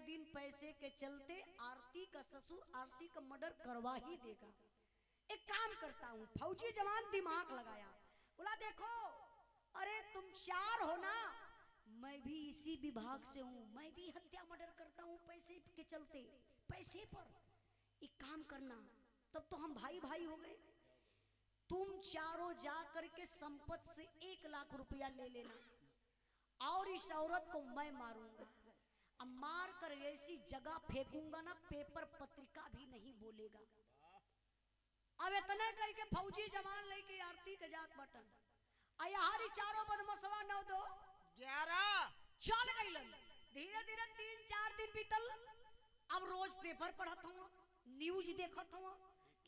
दिन पैसे के चलते आरती का ससुर आरती का मर्डर करवा ही देगा। एक काम करता हूँ। फौजी जवान दिमाग लगाया, बोला देखो अरे तुम 4 हो ना, मैं भी इसी विभाग से हूँ, मैं भी हत्या मर्डर करता हूँ पैसे के चलते, पैसे पर। एक काम करना, तब तो हम भाई भाई हो गए। तुम चारों जा करके संपत्ति से 1 लाख रुपया ले लेना और इस औरत को मैं मारूंगा। अब मार कर ऐसी जगह फेंकूंगा ना, पेपर पत्रिका भी नहीं बोलेगा। अब इतने करके फौजी जवान लेके आरती के जात बटन आयारी चारों बदमसवा 9 2 11 चल गईलन। धीरे धीरे 3-4 दिन बीतल। अब रोज पेपर पढ़त हूँ, न्यूज देखत हूँ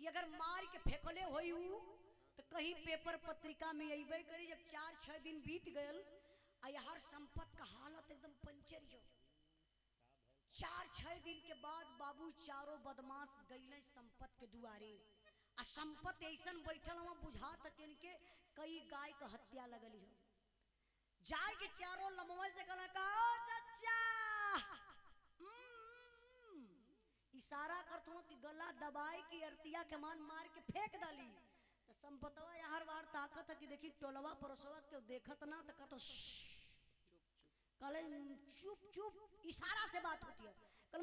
कि अगर मार के फेंकले होई हूँ तो कहीं पेपर पत्रिका में अबे करी। जब 4-6 दिन बीत गयल, हर संपत्ति का हालत एकदम पंचर हो। 4-6 दिन के बाद बाबू चारों बदमाश गईले संपत्ति के दुआरे। आ संपत्ति ऐसा बैठल हुआ बुझा तक इनके कई गाय का हत्या लगली हो। जाए के चारों लमवे से कहला का चाचा, इशारा करत हूँ कि गला दबाए की अरतिया के मान मार के फेंक डाली। तो संपतवा हर बार ताकत है कि देखी टोलवा परोसवा के देखत ना तो कहतो कले चुप चुप, इशारा से बात होती है। कल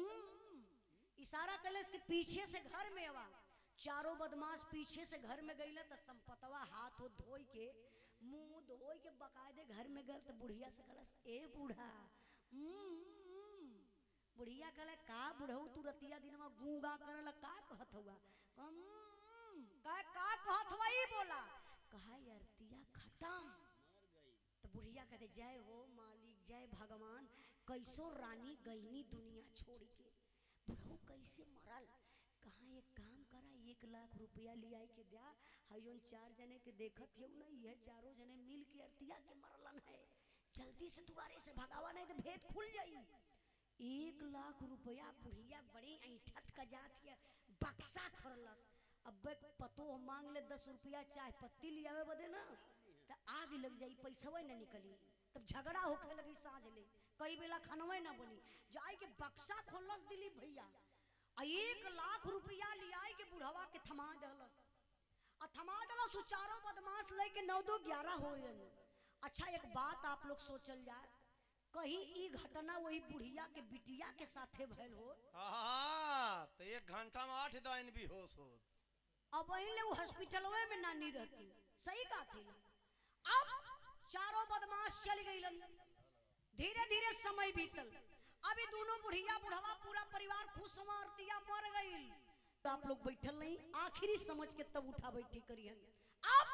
इशारा कले इसके पीछे से घर में आवा। चारों बदमाश पीछे से घर में गईले तो संपतवा हाथ हो धोई के मुंह धोई के बकायदे घर में गल। तो बुढ़िया से कहलस ए बूढ़ा, बुढ़िया कहले का बुढ़ऊ तू रतिया दिन में गूंगा करल का कहत हुआ? का कहत हुआ ही बोला। कहा अरतिया खत्म। तो बुढ़िया कहते जय हो मालिक, जय भगवान, कैसो रानी गईनी दुनिया छोड़ के। बुढ़ऊ कैसे मरल? कहा एक काम करा, 1 लाख रुपया लिया के दिया हयोन 4 जने के देखत हो ना, यह चारों जने मिल के अरतिया के मरलन है। जल्दी से दुआरे से भगावा नहीं तो भेद खुल जाई। 1 लाख रुपया बुढ़िया बड़ी ऐठत का जात है, बक्सा खरलस। अब पतो मांग ले 10 रुपया चाय पत्ती लियावे बदे ना तो आग लग जाई, पैसा ना निकली। तब झगड़ा होके लगी साँझ ले, कई बेला खनवे ना बनी। जाए के बक्सा खोलस दिलीप भैया, 1 लाख रुपया लिया के बुढ़वा के थमा दलस। थमा दलस चारों बदमाश लेके 9 2 11 हो। अच्छा एक बात आप लोग सोचल जाए, कहीं ई घटना वही बुढ़िया के बिटिया के साथे भयल हो। तो 1 घंटा में 8 दिन भी होश हो। अब वही वो हॉस्पिटल में नानी रहती, सही कहा थी। अब चारों बदमाश चल गई। धीरे धीरे समय बीतल। अभी दोनों बुढ़िया बुढ़वा पूरा परिवार खुश हुआ, आरतिया मर गई। तो आप लोग बैठल नहीं, आखिरी समझ के तब उठा बैठी करिए। अब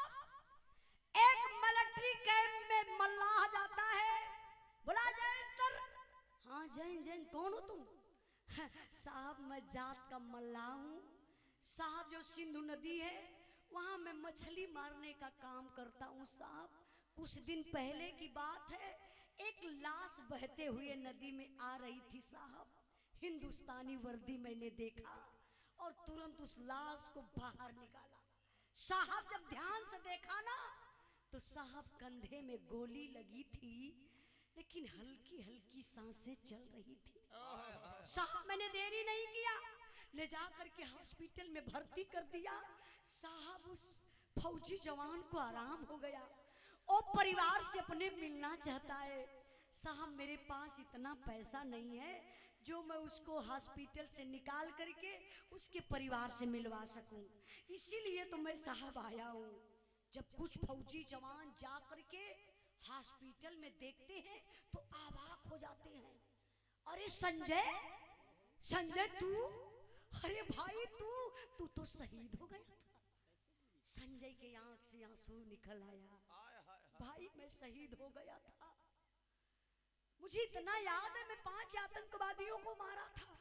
एक मिलिट्री कैंप में मल्लाह जाता है, बोला जैन सर। हाँ जैन जैन कौन हो तुम? साहब मैं जात का मल्लाह हूँ साहब, जो सिंधु नदी है वहां मैं मछली मारने का काम करता हूँ साहब। कुछ दिन पहले की बात है, एक लाश बहते हुए नदी में आ रही थी साहब। हिंदुस्तानी वर्दी मैंने देखा और तुरंत उस लाश को बाहर निकाला साहब। जब ध्यान से देखा ना तो साहब कंधे में गोली लगी थी, लेकिन हल्की हल्की सांसें चल रही थी साहब। मैंने देरी नहीं किया, ले जा करके हॉस्पिटल में भर्ती कर दिया साहब। उस फौजी जवान को आराम हो गया। वो परिवार से अपने मिलना चाहता है साहब। मेरे पास इतना पैसा नहीं है जो मैं उसको हॉस्पिटल से निकाल करके उसके परिवार से मिलवा सकूं, इसीलिए तो मैं साहब आया हूं। जब कुछ फौजी जवान जा करके हॉस्पिटल में देखते हैं तो अवाक हो जाते हैं। अरे संजय, संजय तू, अरे भाई तू तो शहीद हो गया था। संजय के आंख से आंसू निकल आया, भाई मैं शहीद हो गया था। मुझे इतना याद है मैं 5 आतंकवादियों को मारा था।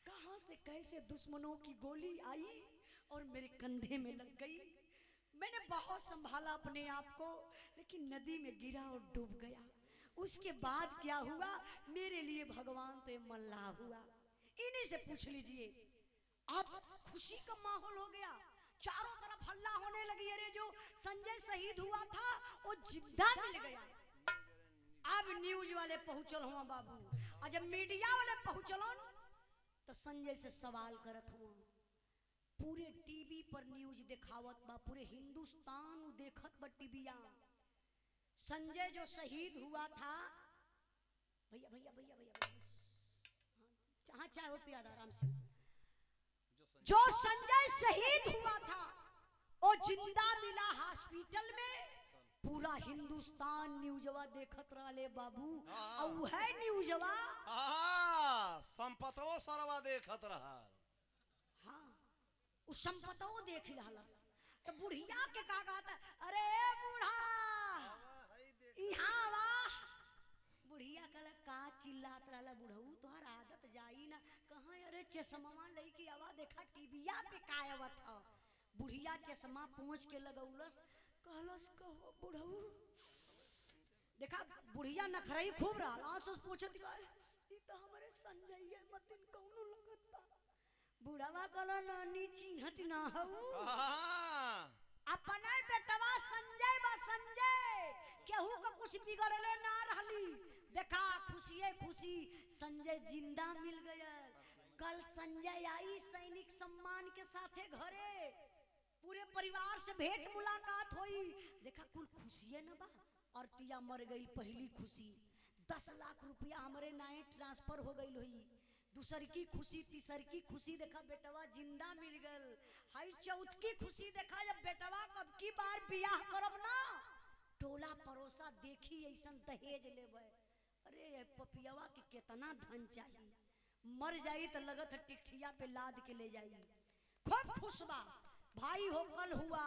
कहां से कैसे दुश्मनों की गोली आई और मेरे कंधे में लग गई। मैंने बहुत संभाला अपने आप को, लेकिन नदी में गिरा और डूब गया। उसके बाद क्या हुआ मेरे लिए भगवान तो मल्लाह हुआ। इन्हीं से पूछ लीजिए। अब खुशी का माहौल हो गया, चारों तरफ हल्ला होने लगी। अरे जो संजय शहीद हुआ था वो जिंदा मिल गया। अब न्यूज वाले पहुंचल हुआ बाबू, और जब मीडिया वाले पहुंचलन तो संजय से सवाल करत हुआ, पूरे टीवी पर न्यूज दिखावत बा, पूरे हिंदुस्तान देखत बा टीविया। संजय जो शहीद हुआ था, भैया भैया भैया भैया जहां चाहे हो पिया आराम से, जो संजय शहीद हुआ था वो जिंदा मिला हॉस्पिटल में। पूरा हिंदुस्तान न्यूजवा देखत रहले बाबू, और है न्यूजवा संपतों सरवा देखत रहा। हाँ उस संपतों देख रहलस तो बुढ़िया के का कहता, अरे बूढ़ा यहाँ वाह। बुढ़िया कहला का चिल्लात रहला बुढ़ऊ, तोहर आदत जाई ना कहाँ। अरे चश्मा लेके आवा, देखा टीविया पे का आवत ह। बुढ़िया चश्मा पहुंच के लगौलस, कहलस कहो बुढ़ऊ। देखा बुढ़िया नखरई खूब रहल, आंसू पूछत गए ई तो हमरे संजय है, मतिन कौनो लगत बा। बुढ़वा कहला नानी चिन्हत ना हऊ, अपने बेटवा संजय बा संजय, केहू का कुछ बिगड़ले ना रहली। देखा खुशिये खुशी संजय जिंदा मिल गया। कल संजय आई सैनिक सम्मान के साथे घरे, पूरे परिवार से भेंट मुलाकात हुई। देखा कुल खुशिये न बा। अर्तिया मर गई, पहली खुशी 10 लाख रुपया हमारे नाए ट्रांसफर हो गई हुई। दूसर की खुशी, तीसर की खुशी देखा बेटवा जिंदा मिल गल। हाई चौथ की खुशी देखा जब बेटवा कब की बार बियाह करब ना, टोला परोसा देखी ऐसा दहेज लेवे। अरे पपियावा के कितना धन चाहिए, मर जाई तो लगत टिकठिया पे लाद के ले जाई। खूब खुश बा, भाई हो कल हुआ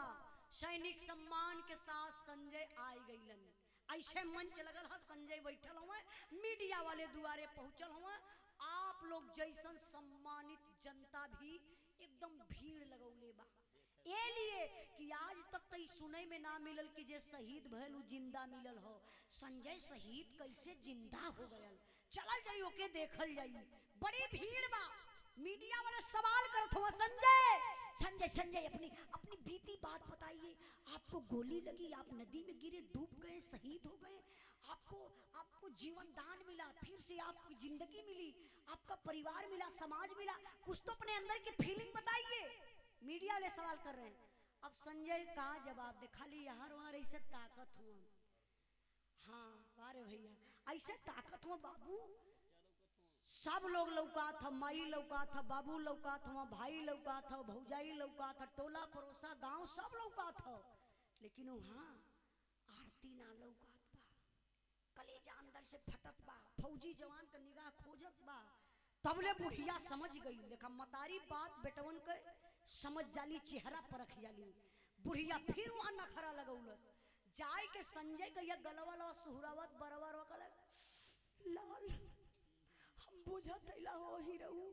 सैनिक सम्मान के साथ संजय आई गईलन। ऐसे मंच लगल है, संजय बैठल हुए, मीडिया वाले दुआरे पहुंचल हुए। आप लोग जैसन सम्मानित जनता भी एकदम भीड़ लगौले बा। ये लिए कि आज तक तो सुने में ना मिलल कि जे शहीद भयल जिंदा मिलल हो। संजय शहीद कैसे जिंदा हो गयल, चलल जाई ओके देखल जाई। बड़ी भीड़ बा, मीडिया वाले सवाल करत हो, संजय संजय संजय अपनी अपनी बीती बात बताइए। आपको गोली लगी, आप नदी में गिरे, डूब गए, शहीद हो गए, आपको जीवन दान मिला, फिर से आपकी जिंदगी मिली, आपका परिवार मिला, समाज मिला, कुछ तो अपने अंदर की फीलिंग बताइए। मीडिया वाले सवाल कर रहे हैं। अब संजय का जवाब दे, खाली यार वहां ऐसे ताकत हुआ। हाँ वारे भैया ऐसे ताकत हुआ बाबू, सब लोग लौका था, माई लौका था, बाबू लौका था, भाई लौका था, भौजाई लौका था, टोला पड़ोसा गांव सब लौका था। लेकिन वहां आरती ना लौकात बा, कलेजा अंदर से फटत बा, फौजी जवान का निगाह खोजत बा। तबले बुढ़िया समझ गई। देखा मतारी बात बेटवन के समझ जाली, चेहरा परख जाली। बुढ़िया फिर वहां नखरा लगौलस, जाय के संजय के ये गलवला सुहरावत बरबर वकल लाल हम बुझत हैला हो ही रहू,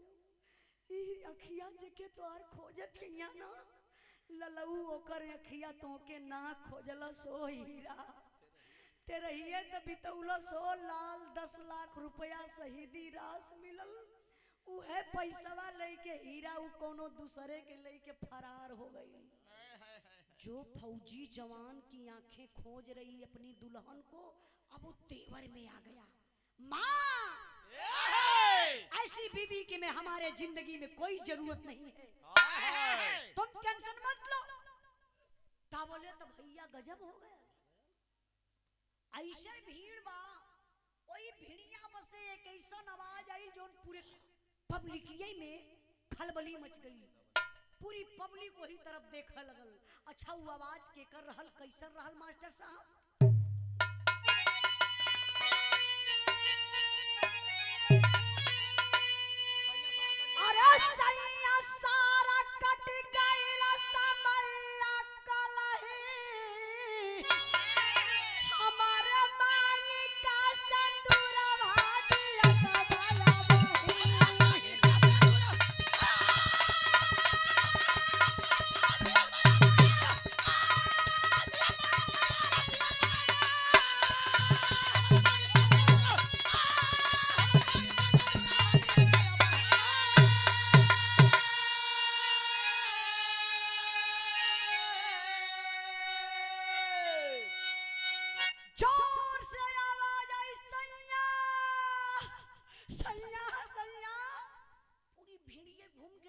ई अखिया जके तोहार खोजत हिया ना, ललऊ ओकर अखिया तोके ना खोजला सो हीरा। तेरे हिये त बितौला सो लाल 10 लाख रुपया शहीदी रास मिलल। उहे पैसवा लेके हीरा उ कोनो दूसरे के लेके फरार हो गई। जो फौजी जवान की आंखें खोज रही अपनी दुल्हन को, अब वो तेवर में आ गया। माँ ऐसी बीबी की में हमारे जिंदगी में कोई जरूरत नहीं है, तुम टेंशन मत लो। ता बोले तो भैया गजब हो गया। ऐसे भीड़ बा, वही भीड़िया में से एक ऐसा आवाज आई जो पूरे पब्लिकिये में खलबली मच गई। पूरी पब्लिक वही तरफ देखा लगल। अच्छा वो आवाज के कर रहल, कैसन रहल मास्टर साहब? अरे सैया सारा कट गइल समैया कलही, हमारे मांगी का संदूरवा जियत भला बही।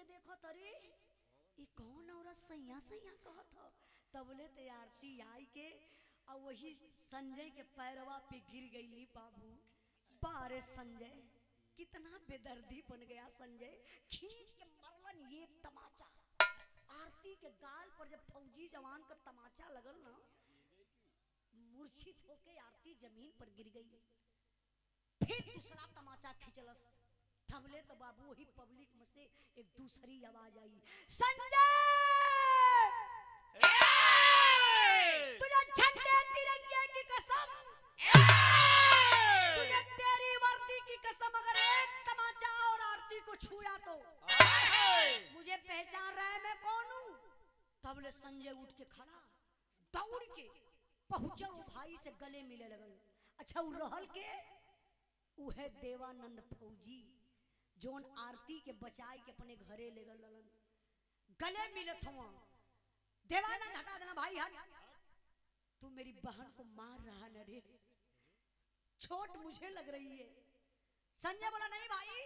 के देखो तरे ये कौन औरत सैया सैया कहत हो। तबले ते आरती आई के और वही संजय के पैरवा पे गिर गई। बाबू बारे संजय कितना बेदर्दी बन गया संजय, खींच के मरलन ये तमाचा। आरती के गाल पर जब फौजी जवान का तमाचा लगल ना, मूर्छित होके आरती जमीन पर गिर गई। फिर दूसरा तमाचा खिंचलस। थमले तो बाबू वही पब्लिक में से एक दूसरी आवाज आई, संजय तुझे झंडे तिरंगे की कसम, तुझे तेरी वर्दी की कसम, अगर एक तमाचा और आरती को छुआ तो मुझे पहचान रहा है मैं कौन हूं। तबले संजय उठ के खड़ा, दौड़ के पहुंचल वो भाई से गले मिले लगल। अच्छा वो रहल के उहे देवानंद फौजी जोन आरती के बचाई के अपने घरे ले गलन, गले मिलत हुआ। देवानंद हटा देना भाई, हट, तू मेरी बहन को मार रहा न रे, छोट मुझे लग रही है। संजय बोला नहीं भाई,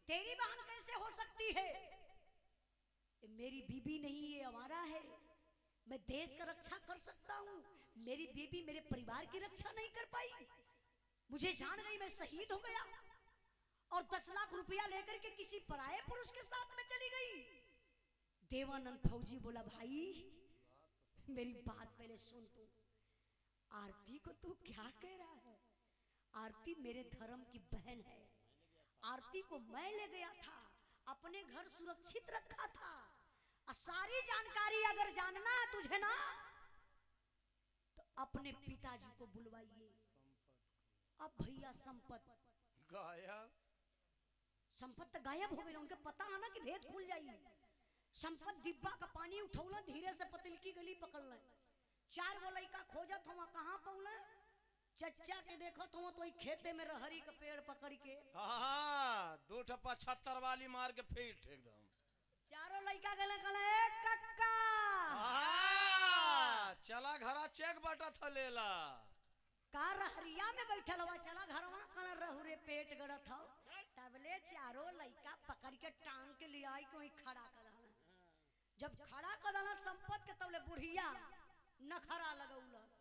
तेरी बहन कैसे हो सकती है, ये मेरी बीबी नहीं, ये हमारा है। मैं देश का रक्षा कर सकता हूँ, मेरी बीबी मेरे परिवार की रक्षा नहीं कर पाई, मुझे जान गई, मैं शहीद हो गया और 10 लाख रुपया लेकर के किसी पराये पुरुष के साथ में चली गई। देवानंद फौजी बोला भाई मेरी बात पहले सुन, तू आरती को तू क्या कह रहा है, आरती मेरे धर्म की बहन है, आरती को मैं ले गया था, अपने घर सुरक्षित रखा था। सारी जानकारी अगर जानना है तुझे ना, तो अपने पिताजी को बुलवाइए। अब भैया संपत गायब, संपत तो गायब हो गई, उनके पता है ना कि भेद खुल जाई। संपत डिब्बा का पानी उठौला, धीरे से पतलकी गली पकड़ल, 4 गो लइका खोजत हुआ, कहाँ पौले, चच्चा के देखत हुआ तो खेते में रहरी का पेड़ पकड़ के, हाँ 2 ठप्पा 76 वाली मार के फिट एकदम। चारों लइका गले गले कक्का चला घरा चेक बटा था लेला, का रहरिया में बैठल हुआ, चला घरवा कना रहुरे पेट गड़त हो। तबले चारों लइका पकड़ के टांग के ले आई कोई खड़ा कर दला। जब खड़ा कर दला संपत के, तबले बुढ़िया नखरा लगौलस।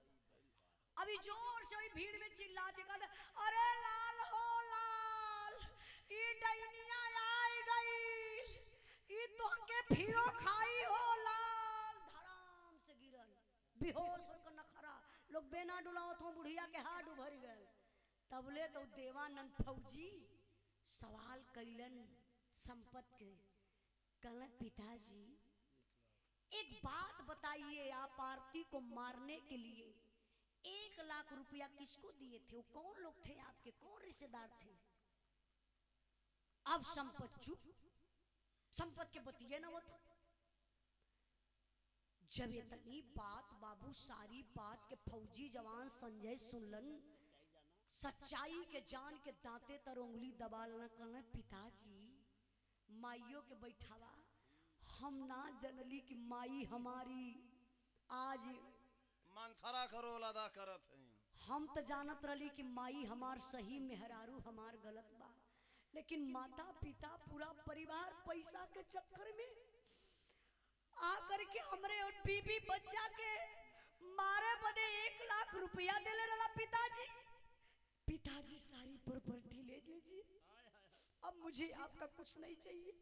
अभी जोर से वही भीड़ में चिल्लाते कहते, अरे लाल हो लाल, ई डैनिया आई गई, ई तोहके फिरो खाई हो लाल। धड़ाम से गिरल, बेहोश होकर नखरा, लोग बेना डुलावत हो, बुढ़िया के हाथ उभर गए। तबले तो देवानंद फौजी सवाल कैलन संपत के, कहलन पिताजी एक बात बताइए, आप आरती को मारने के लिए 1 लाख रुपया किसको दिए थे, वो कौन लोग थे आपके, कौन रिश्तेदार थे। अब संपत चुप, संपत के बतिये न वो था। जब इतनी बात बाबू सारी बात के फौजी जवान संजय सुनलन, सच्चाई के जान के दांते तर उंगली दबाल न कहना, पिताजी माइयों के बैठावा, हम ना जनली की माई हमारी आज मंथरा करोल अदा करत है। हम तो जानत रही कि माई हमार सही मेहरारू हमार गलत बा, लेकिन माता पिता पूरा परिवार पैसा के चक्कर में आकर के हमरे और बीबी बच्चा के मारे बदे 1 लाख रुपया देले रहा। पिताजी पिताजी सारी प्रॉपर्टी ले लीजिए, अब मुझे आपका कुछ नहीं चाहिए,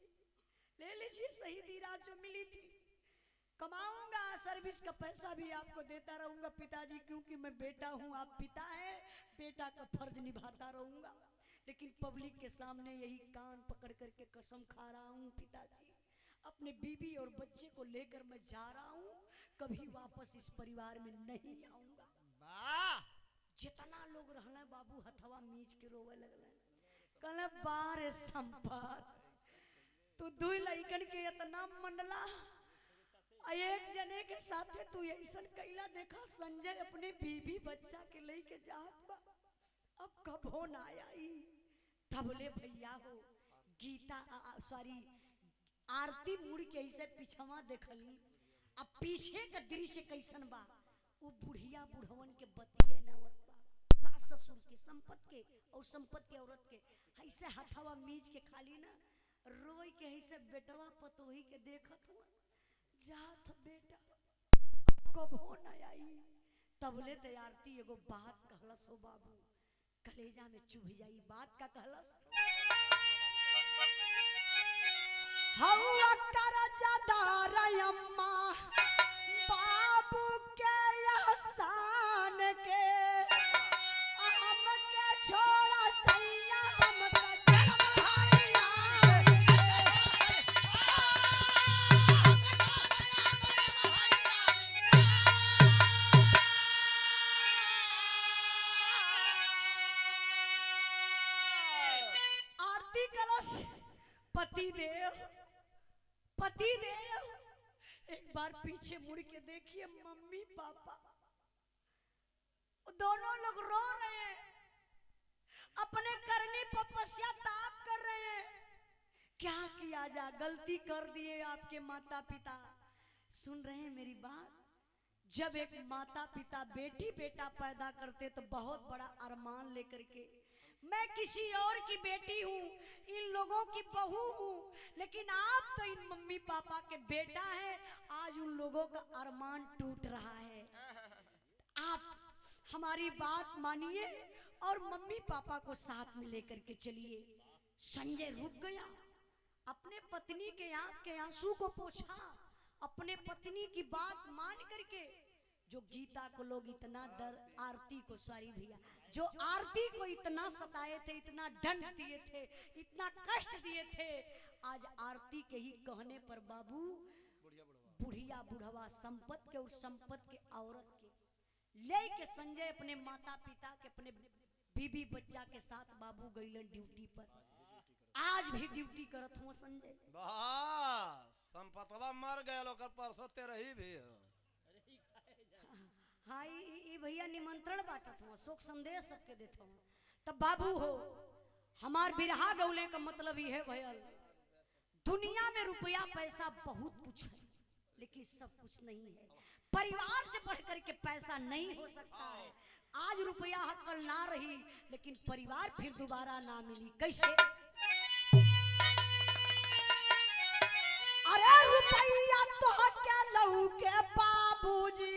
ले लीजिए शहीदी रात जो मिली थी, कमाऊंगा, सर्विस का पैसा भी आपको देता रहूंगा पिताजी, क्योंकि मैं बेटा हूं, आप पिता हैं, बेटा का फर्ज निभाता रहूंगा। लेकिन पब्लिक के सामने यही कान पकड़ करके कसम खा रहा हूं पिताजी, अपने बीबी और बच्चे को लेकर मैं जा रहा हूं, कभी वापस इस परिवार में नहीं आऊंगा। जितना लोग रहना बाबू हथवा मीच के रोवे लगल, कहले बारे संपत तू 2 लइकन के इतना मंडला, एक जने के साथे तू ऐसन कैला, देखा संजय अपने बीबी बच्चा के लेके जात बा, अब कब हो ना आई। तबले भैया हो गीता सॉरी आरती मुड़ के ऐसे पिछवा देखली, अब पीछे का दृश्य कैसन बा, वो बुढ़िया बुढ़वन के बतिये नवत बा, सास ससुर के, संपत के और संपत के औरत के, ऐसे हथवा मीच के खाली ना रोई के ही से बेटवा पतोही के देखत हुआ जात बेटा अब कबो न आई। तबले ते आरती एगो बात कहलस हो बाबू, कलेजा में चुभ जाई। बात का कहलस, हवा कर जदार अम्मा बाबू के एहसान के, हम के छोड़ा सैया हम का जन्म भैया। आरती कलश पति देव, पति देव एक बार पीछे मुड़ के देखिए, मम्मी पापा दोनों लोग रो रहे हैं, अपने करनी पर पश्चाताप कर रहे हैं। क्या किया जा, गलती कर दिए आपके माता पिता। सुन रहे हैं मेरी बात, जब एक माता पिता बेटी बेटा पैदा करते तो बहुत बड़ा अरमान लेकर के, मैं किसी और की बेटी हूँ, इन लोगों की बहू हूँ, लेकिन आप तो इन मम्मी पापा के बेटा है। आज उन लोगों का अरमान टूट रहा है। आप हमारी बात मानिए और मम्मी पापा को साथ में लेकर के चलिए। संजय रुक गया, अपने पत्नी के आंख के आंसू को पोंछा, अपने पत्नी की बात मान करके। जो गीता को लोग इतना डर, आरती को, सॉरी भैया, जो आरती को इतना सताए थे, इतना दंड दिए थे, इतना कष्ट दिए थे, आज आरती के ही कहने पर बाबू बुढ़िया बुढ़वा संपत के और संपत के औरत के ले के संजय अपने माता पिता के, अपने बीबी बच्चा के साथ बाबू गईलन ड्यूटी पर। आज भी ड्यूटी करत हुआ संजय। संपतवा मर गए, ओकर परसों ते रही भी। हाँ ई भैया निमंत्रण बांटत हुआ, शोक संदेश सबके देते हुआ। तब बाबू हो, हमार बिरहा गौले का मतलब ये है भैया, दुनिया में रुपया पैसा बहुत कुछ है, लेकिन सब कुछ नहीं है। परिवार से बढ़कर के पैसा नहीं हो सकता है। आज रुपया कल ना रही, लेकिन परिवार फिर दोबारा ना मिली। कैसे? अरे रुपया तो क्या लहू के बाबूजी